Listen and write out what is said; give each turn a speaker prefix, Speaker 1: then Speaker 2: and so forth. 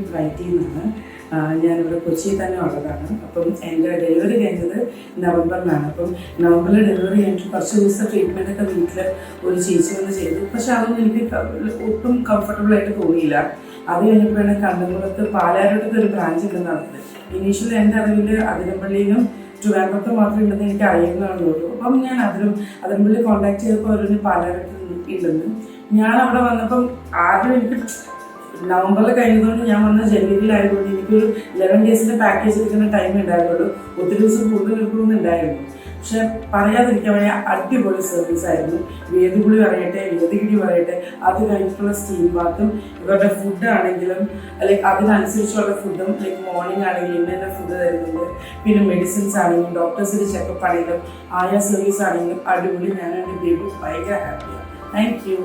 Speaker 1: ബ്രൈറ്റിൽ നിന്നാണ്. ഞാനിവിടെ കൊച്ചിയിൽ തന്നെ ഉള്ളതാണ്. അപ്പം എൻ്റെ ഡെലിവറി കഴിഞ്ഞത് നവംബറിലാണ്. അപ്പം നവംബറിൽ ഡെലിവറി കഴിഞ്ഞിട്ട് കുറച്ച് ദിവസം ട്രീറ്റ്മെൻറ്റൊക്കെ വീട്ടിൽ ഒരു ചേച്ചി വന്ന് ചെയ്തു. പക്ഷെ അതൊന്നും എനിക്ക് ഒട്ടും കംഫർട്ടബിളായിട്ട് തോന്നിയില്ല. അത് കഴിഞ്ഞപ്പോഴാണ് കണ്ടംകുളത്ത് പാലാരോട്ടത്ത് ഒരു ബ്രാഞ്ച് ഉണ്ടെന്ന് പറഞ്ഞത്. ഇനീഷ്യലി എൻ്റെ അറിവിൽ അതിരപ്പള്ളിയിലും ട്രിവാൻഡ്രത്ത് മാത്രമേ ഉണ്ടെന്ന് എനിക്ക് അറിയുന്നതാണുള്ളൂ. അപ്പം ഞാൻ അതിരപ്പള്ളി കോൺടാക്ട് ചെയ്തപ്പോൾ അവരൊന്ന് പാലാരോട്ട് ഉണ്ടെന്ന്. ഞാൻ അവിടെ വന്നപ്പം ആദ്യം എനിക്ക് നവംബറിൽ കഴിഞ്ഞതുകൊണ്ട് ഞാൻ വന്ന ജനുവരിയിലായതുകൊണ്ട് എനിക്കൊരു 11 ഡേയ്സിൻ്റെ പാക്കേജ് എടുക്കുന്ന ടൈം ഉണ്ടായിരുന്നുള്ളൂ. ഒത്തിരി ദിവസം കൂടുതൽ എടുക്കുന്നുണ്ടായിരുന്നു. പക്ഷെ പറയാതിരിക്കാൻ വയ്യ, അടിപൊളി സർവീസ് ആയിരുന്നു. വേദികുളി പറയട്ടെ, വേദികിടി പറയട്ടെ, അത് കഴിഞ്ഞിട്ടുള്ള സ്റ്റീം ബാത്തും ഇവരുടെ ഫുഡ് ആണെങ്കിലും ലൈക്ക് അതിനനുസരിച്ചുള്ള ഫുഡും ലൈക്ക് മോർണിംഗ് ആണെങ്കിലും ഇന്ന ഫുഡ് തരുന്നുണ്ട്. പിന്നെ മെഡിസിൻസ് ആണെങ്കിലും ഡോക്ടേഴ്സിൻ്റെ ചെക്കപ്പ് ആണെങ്കിലും ആയ സർവീസ് ആണെങ്കിലും അടിപൊളി. ഞാൻ എൻ്റെ ബേബി ഭയങ്കര ഹാപ്പിയാണ്. Thank you.